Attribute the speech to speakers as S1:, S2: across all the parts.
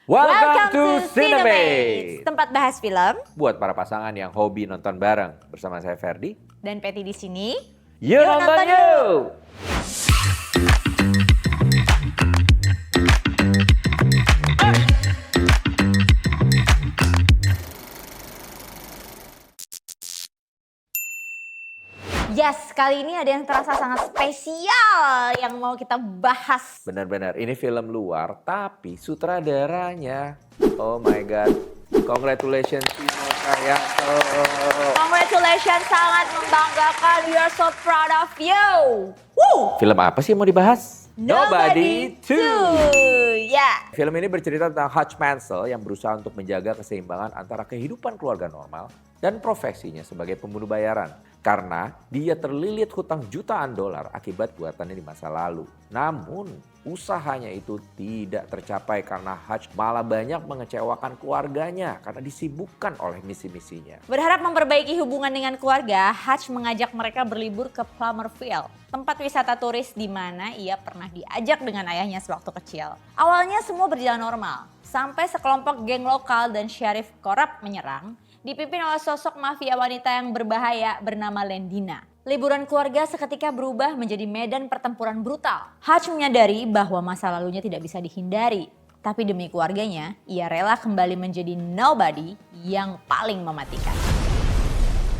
S1: Welcome to Cinemates,
S2: tempat bahas film
S1: buat para pasangan yang hobi nonton bareng. Bersama saya Ferdi
S2: dan Patty di sini.
S1: Yuk nonton yuk!
S2: Yes, kali ini ada yang terasa sangat spesial yang mau kita bahas.
S1: Benar-benar, ini film luar tapi sutradaranya, oh my god, congratulations Timo Cahyanto.
S2: Congratulations, sangat membanggakan. We are so proud of you. Woo!
S1: Film apa sih yang mau dibahas?
S2: Nobody 2. Ya.
S1: Film ini bercerita tentang Hutch Mansell yang berusaha untuk menjaga keseimbangan antara kehidupan keluarga normal dan profesinya sebagai pembunuh bayaran. Karena dia terlilit hutang jutaan dolar akibat buatannya di masa lalu. Namun usahanya itu tidak tercapai karena Hutch malah banyak mengecewakan keluarganya karena disibukkan oleh misi-misinya.
S2: Berharap memperbaiki hubungan dengan keluarga, Hutch mengajak mereka berlibur ke Plummerville, tempat wisata turis di mana ia pernah diajak dengan ayahnya sewaktu kecil. Awalnya semua berjalan normal, sampai sekelompok geng lokal dan syarif korup menyerang, dipimpin oleh sosok mafia wanita yang berbahaya bernama Lendina. Liburan keluarga seketika berubah menjadi medan pertempuran brutal. Hutch menyadari bahwa masa lalunya tidak bisa dihindari. Tapi demi keluarganya, ia rela kembali menjadi nobody yang paling mematikan.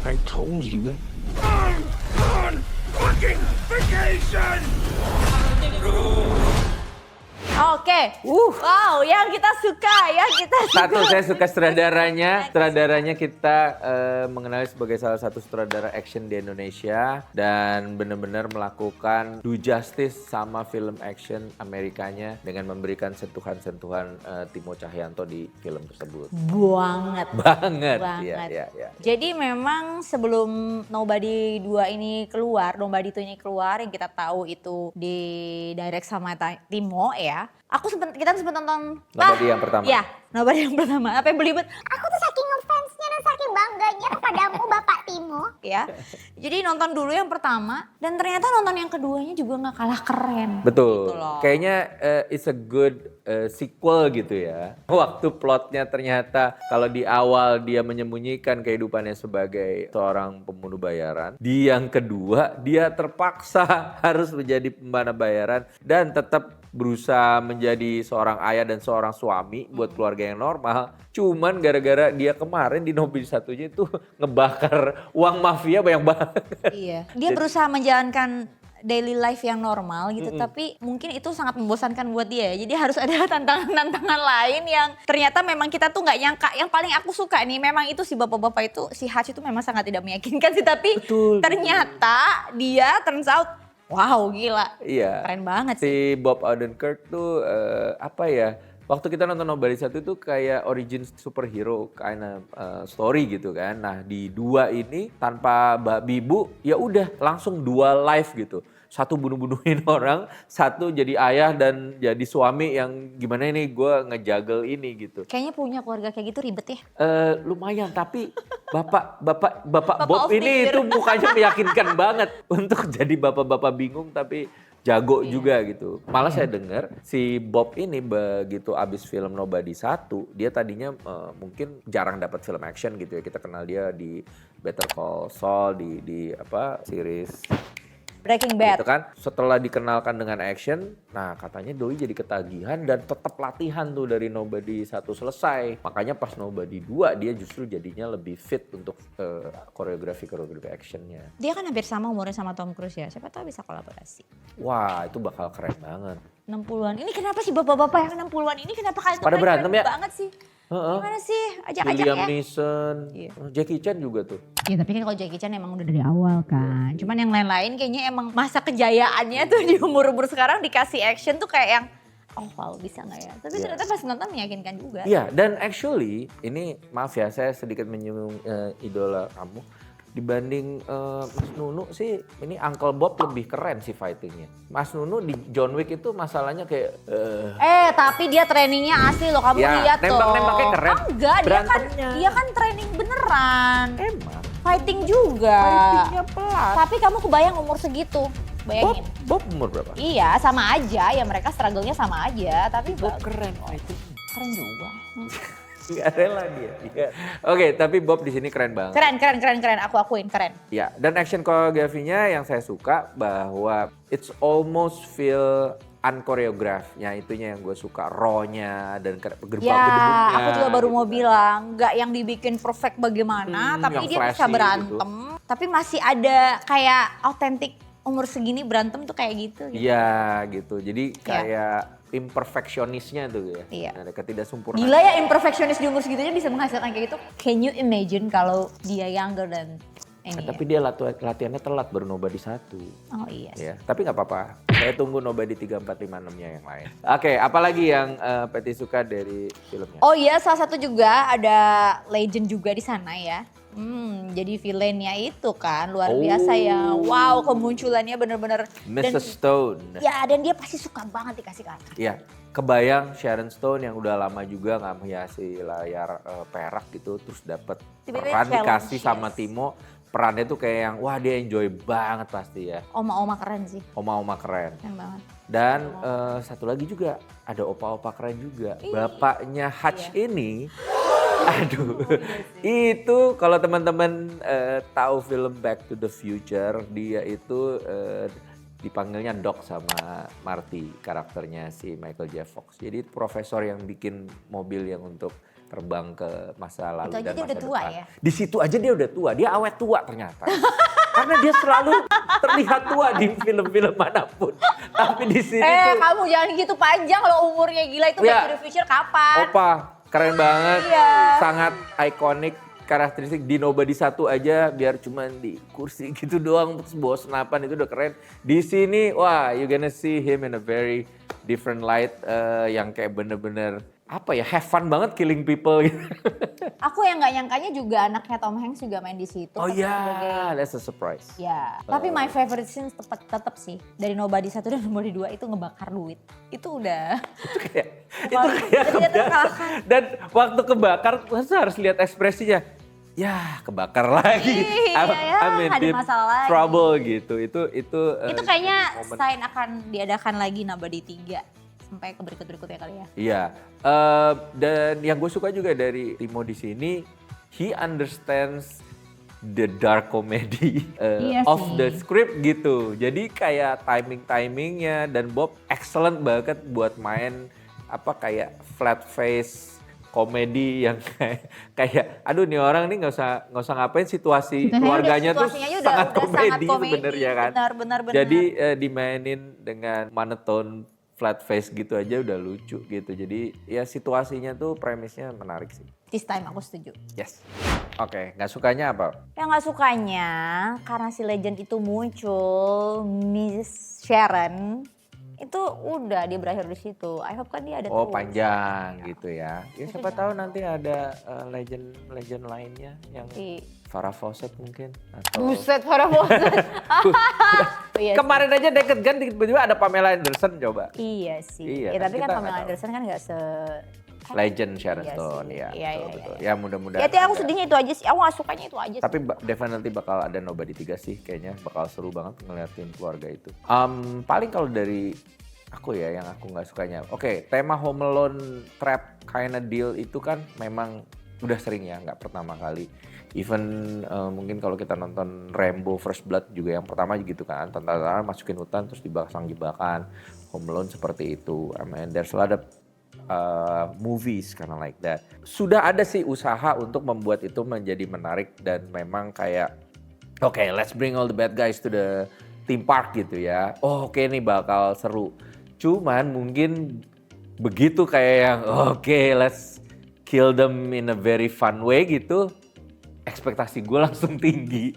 S3: I told you. I'm on fucking vacation!
S2: Oke, wow, yang kita suka,
S1: Satu, saya suka sutradaranya. Sutradaranya kita mengenali sebagai salah satu sutradara action di Indonesia dan benar-benar melakukan do justice sama film action Amerikanya dengan memberikan sentuhan-sentuhan Timo Cahyanto di film tersebut.
S2: Banget.
S1: Iya.
S2: Jadi memang sebelum Nobody 2 ini keluar, Nobody 2 ini keluar yang kita tahu itu di direct sama Timo ya. Kita sempat nonton
S1: Nobody yang pertama.
S2: Iya, Nobody yang pertama. Apa yang belibet?
S4: Aku tuh saking ngefansnya dan saking bangganya kepadamu Bapak Timo.
S2: Ya. Jadi nonton dulu yang pertama dan ternyata nonton yang keduanya juga gak kalah keren.
S1: Betul.
S2: Gitu loh.
S1: Kayaknya it's a good sequel gitu ya. Waktu plotnya ternyata kalau di awal dia menyembunyikan kehidupannya sebagai seorang pembunuh bayaran. Di yang kedua dia terpaksa harus menjadi pembunuh bayaran dan tetap berusaha menjadi seorang ayah dan seorang suami buat keluarga yang normal. Cuman gara-gara dia kemarin di Nobody 1-nya itu ngebakar uang mafia banyak banget.
S2: Iya. Dia berusaha menjalankan daily life yang normal gitu, tapi mungkin itu sangat membosankan buat dia. Jadi harus ada tantangan-tantangan lain yang ternyata memang kita tuh nggak nyangka. Yang paling aku suka nih, memang itu si bapak-bapak itu, si Hutch itu memang sangat tidak meyakinkan sih, tapi ternyata dia turns out wow, gila.
S1: Iya.
S2: Keren banget sih.
S1: Si Bob Odenkirk tuh apa ya? Waktu kita nonton Nobody 1 itu kayak origin superhero kind of story gitu kan. Nah, di 2 ini tanpa babi bu, ya udah langsung dual life gitu. Satu bunuh-bunuhin orang, satu jadi ayah dan jadi suami yang gimana ini gue ngejagel ini gitu.
S2: Kayaknya punya keluarga kayak gitu ribet ya.
S1: Lumayan, tapi bapak Bob
S2: Austin
S1: ini itu mukanya meyakinkan banget untuk jadi bapak-bapak bingung tapi jago juga gitu. Malah saya dengar si Bob ini begitu abis film Nobody 1, dia tadinya mungkin jarang dapat film action gitu ya. Kita kenal dia di Better Call Saul, di series
S2: Breaking Bad.
S1: gitu kan. Setelah dikenalkan dengan action, nah katanya doi jadi ketagihan dan tetap latihan tuh dari Nobody 1 selesai. Makanya pas Nobody 2 dia justru jadinya lebih fit untuk koreografi actionnya.
S2: Dia kan hampir sama umurnya sama Tom Cruise ya. Siapa tahu bisa kolaborasi.
S1: Wah, itu bakal keren banget.
S2: 60-an. Ini kenapa sih bapak-bapak yang 60-an ini kenapa kalian tuh
S1: Pada berantem ya?
S2: banget sih? Gimana sih? Ajak-ajak
S1: Liam
S2: ya?
S1: Neeson,
S2: Iya.
S1: Jackie Chan juga tuh.
S2: Ya tapi kan kalau Jackie Chan emang udah dari awal kan. Cuman yang lain-lain kayaknya emang masa kejayaannya tuh di umur-umur sekarang dikasih action tuh kayak yang oh wow bisa gak ya? Tapi ternyata pas nonton meyakinkan juga.
S1: Iya, dan actually ini maaf ya saya sedikit menyinggung idola kamu. Dibanding Mas Nunu sih ini Uncle Bob lebih keren sih fightingnya. Mas Nunu di John Wick itu masalahnya kayak
S2: tapi dia trainingnya asli loh, kamu
S1: Ya,
S2: lihat tuh.
S1: nembak-nembaknya keren.
S2: Enggak,
S1: Berantemnya.
S2: dia kan training beneran.
S1: emang
S2: Fighting juga.
S1: fightingnya pelan.
S2: Tapi kamu kebayang umur segitu. Bayangin.
S1: Bob umur berapa?
S2: Iya, sama aja. Ya mereka struggle-nya sama aja, tapi
S1: Bob keren fighting.
S2: keren juga.
S1: Nggak rela dia. Iya. Oke, tapi Bob di sini keren banget.
S2: Keren. Aku akuin keren.
S1: Ya, dan action choreography-nya yang saya suka bahwa it's almost feel unchoreographed-nya, itunya yang gue suka, raw-nya dan gedebuk-gedebuknya.
S2: Ya, aku juga baru mau
S1: gitu.
S2: bilang, nggak yang dibikin perfect bagaimana, tapi
S1: yang
S2: dia bisa
S1: flashy
S2: berantem. Tapi masih ada kayak autentik umur segini berantem tuh kayak gitu.
S1: Iya, gitu. Jadi kayak imperfectionist-nya tuh ya.
S2: Iya.
S1: Ada ketidaksempurnaan.
S2: Gila ya imperfectionist di umur segitunya bisa menghasilkan kayak gitu. Can you imagine kalau dia younger dan ini ya?
S1: Tapi dia latihannya telat, baru Nobody 1.
S2: Oh iya.
S1: Ya, tapi nggak apa-apa. Saya tunggu Nobody 3, 4, 5, 6-nya yang lain. Oke, apalagi yang Patty suka dari filmnya?
S2: Oh iya, salah satu juga ada legend juga di sana ya. Jadi villainnya itu kan luar biasa ya. Wow, kemunculannya bener-bener.
S1: Mrs. Stone.
S2: Ya, dan dia pasti suka banget dikasih kata.
S1: Iya, kebayang Sharon Stone yang udah lama juga nggak menghiasi layar perak gitu, terus dapat
S2: Tiba-tiba
S1: peran dikasih
S2: challenge,
S1: sama
S2: yes.
S1: Timo. Perannya tuh kayak yang, wah dia enjoy banget pasti ya.
S2: Oma-oma keren sih,
S1: Oma-oma keren.
S2: keren banget.
S1: Dan satu lagi juga, ada opa-opa keren juga. Bapaknya Hutch ini, aduh, itu kalau teman-teman tahu film Back to the Future, dia itu dipanggilnya Doc sama Marty, karakternya si Michael J. Fox. Jadi profesor yang bikin mobil yang untuk terbang ke masa lalu
S2: Itu aja
S1: dan
S2: dia
S1: masa
S2: udah tua
S1: depan.
S2: ya?
S1: Di situ aja dia udah tua, dia awet tua ternyata. Karena dia selalu terlihat tua di film-film manapun. Tapi di sini tuh,
S2: Kamu jangan gitu panjang loh umurnya, gila itu
S1: Ya.
S2: Back to the Future kapan?
S1: opa, keren banget,
S2: Iya.
S1: sangat ikonik. Karakteristik di Nobody 1 aja biar cuman di kursi gitu doang terus bawa senapan itu udah keren. Di sini wah you gonna see him in a very different light yang kayak bener-bener apa ya, have fun banget killing people gitu.
S2: Aku yang nggak nyangkanya juga anaknya Tom Hanks juga main di situ.
S1: Oh
S2: sebagai-
S1: iya, that's a surprise.
S2: Ya, tapi my favorite scene tetap sih dari Nobody 1 dan Nobody 2 itu ngebakar duit. Itu udah.
S1: Itu kayak
S2: Jadi dia
S1: kebakar.
S2: terkalahkan.
S1: Dan waktu kebakar masa harus lihat ekspresinya. Ya, kebakar lagi.
S2: Iya, ya,
S1: I'm in
S2: ada
S1: deep
S2: masalah lagi.
S1: trouble gitu. Itu
S2: Itu kayaknya
S1: momen.
S2: sign akan diadakan lagi Nobody 3 sampai ke berikut-berikutnya kali ya.
S1: Iya, dan yang gue suka juga dari Timo di sini, he understands the dark comedy
S2: Iya
S1: of
S2: sih.
S1: the script gitu. Jadi kayak timingnya dan Bob excellent banget buat main apa kayak flat face komedi yang kayak aduh nih orang nih nggak usah ngapain, situasi keluarganya tuh
S2: Situasinya aja udah
S1: sangat
S2: sangat
S1: komedi
S2: komedi,
S1: sebenarnya kan.
S2: benar.
S1: Jadi dimainin dengan monotone flat face gitu aja udah lucu gitu. Jadi ya situasinya tuh premisnya menarik sih.
S2: This time aku setuju.
S1: Yes. Oke, nggak sukanya apa?
S2: Yang nggak sukanya karena si legend itu muncul, Miss Sharon itu udah dia berakhir di situ. I hope kan dia ada
S1: Oh
S2: terus.
S1: panjang gitu ya. Ya siapa tahu nanti ada legend lainnya yang
S2: Si
S1: Farrah Fawcett mungkin atau
S2: Buset, para bosan. Iya,
S1: kemarin aja deket kan tiba-tiba ada Pamela Anderson coba.
S2: iya sih.
S1: Iya,
S2: Ya, tapi
S1: kan
S2: kan
S1: kita
S2: Pamela
S1: nggak tahu.
S2: Anderson kan nggak se
S1: Legend Sharon
S2: Iya
S1: Stone
S2: sih.
S1: ya.
S2: Iya,
S1: betul.
S2: iya.
S1: Ya mudah-mudahan.
S2: Ya, aku
S1: ada.
S2: sedihnya itu aja sih. Aku nggak sukanya itu aja.
S1: Tapi definitely bakal ada Nobody 3 sih kayaknya, bakal seru banget ngeliatin keluarga itu. Paling kalau dari aku ya yang aku nggak sukanya. Oke, tema Home Alone trap kinda deal itu kan memang udah sering ya, nggak pertama kali. Even mungkin kalau kita nonton Rambo First Blood juga yang pertama gitu kan, tentara masukin hutan terus dibasang jebakan. Home Alone seperti itu. I mean, there's a lot of movies kinda like that. Sudah ada sih usaha untuk membuat itu menjadi menarik dan memang kayak oke, let's bring all the bad guys to the theme park gitu ya. Oh, oke nih bakal seru. Cuman mungkin begitu kayak yang oke, let's kill them in a very fun way gitu. Ekspektasi gue langsung tinggi.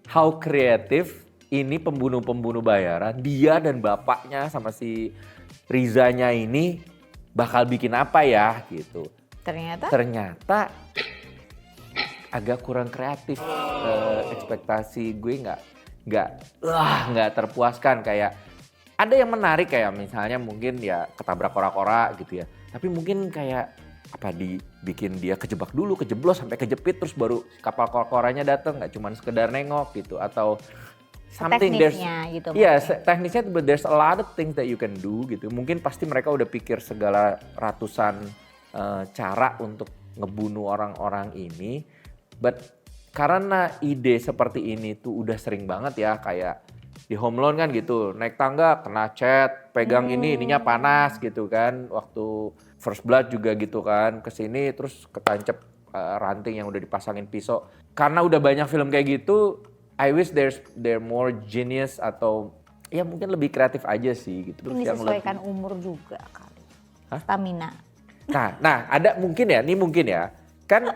S1: How kreatif ini pembunuh-pembunuh bayaran, dia dan bapaknya sama si Rizanya ini bakal bikin apa ya gitu. Ternyata agak kurang kreatif. Ekspektasi gue nggak terpuaskan. Kayak ada yang menarik kayak misalnya mungkin ya ketabrak kora-kora gitu ya. Tapi mungkin kayak apa dibikin dia kejebak dulu, kejeblos sampai kejepit terus baru kapal kora-koranya datang, nggak cuma sekedar nengok gitu atau something
S2: teknisnya gitu.
S1: Iya,
S2: maksudnya.
S1: teknisnya but there's a lot of things that you can do gitu. Mungkin pasti mereka udah pikir segala ratusan cara untuk ngebunuh orang-orang ini. But karena ide seperti ini tuh udah sering banget ya, kayak di Home Alone kan gitu, naik tangga kena cat, pegang ininya panas gitu kan. Waktu First Blood juga gitu kan, kesini terus ketancep ranting yang udah dipasangin pisau. Karena udah banyak film kayak gitu, I wish they're more genius atau ya mungkin lebih kreatif aja sih gitu. Terus
S2: Ini
S1: yang
S2: disesuaikan umur juga kali.
S1: Hah?
S2: Stamina.
S1: Nah ada mungkin ya, ini mungkin ya. Kan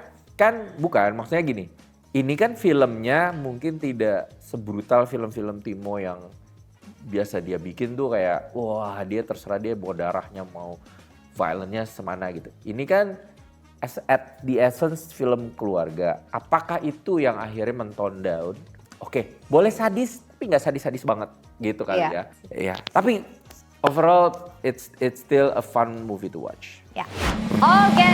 S1: bukan, maksudnya gini. Ini kan filmnya mungkin tidak sebrutal film-film Timo yang biasa dia bikin tuh kayak wah dia terserah dia mau darahnya mau violence-nya semana gitu. Ini kan at the essence film keluarga. Apakah itu yang akhirnya mentone down? Oke, boleh sadis tapi nggak sadis-sadis banget gitu kali
S2: Iya.
S1: ya. Iya, tapi overall it's still a fun movie to watch.
S2: Ya. Oke.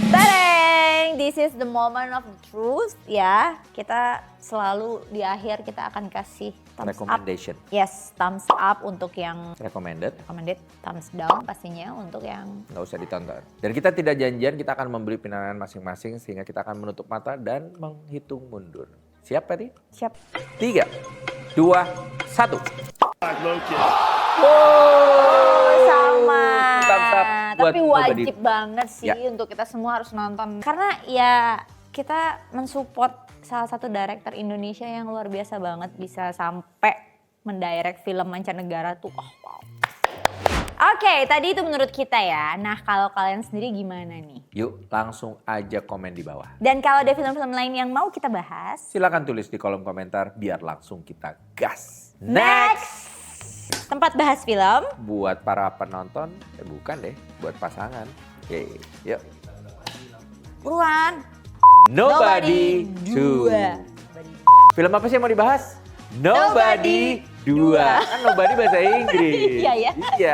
S2: Bareng, this is the moment of the truth ya. Kita selalu di akhir kita akan kasih thumbs up.
S1: Recommendation.
S2: Yes, thumbs up untuk yang
S1: Recommended.
S2: recommended, thumbs down pastinya untuk yang
S1: Nggak usah ditonton. Dan kita tidak janjian, kita akan membeli pinangan masing-masing sehingga kita akan menutup mata dan menghitung mundur. Siap Patty?
S2: siap.
S1: 3, 2, 1.
S2: Sama.
S1: Thumbs up buat
S2: Tapi
S1: Nobody.
S2: wajib banget sih
S1: Ya.
S2: untuk kita semua harus nonton. Karena ya kita mensupport salah satu director Indonesia yang luar biasa banget bisa sampai mendirect film mancanegara tuh. Oh, wow. Oke, tadi itu menurut kita ya. Nah, kalau kalian sendiri gimana nih?
S1: Yuk langsung aja komen di bawah.
S2: Dan kalau ada film-film lain yang mau kita bahas,
S1: Silakan tulis di kolom komentar biar langsung kita gas.
S2: next! Tempat bahas film.
S1: Buat para penonton, bukan deh, buat pasangan. Oke, yuk.
S2: Buruan.
S1: Nobody 2. Film apa sih yang mau dibahas? Nobody 2. Kan Nobody bahasa Inggris.
S2: Iya ya.
S1: Iya.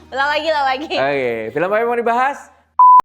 S2: Ulang lagi.
S1: Oke, film apa yang mau dibahas?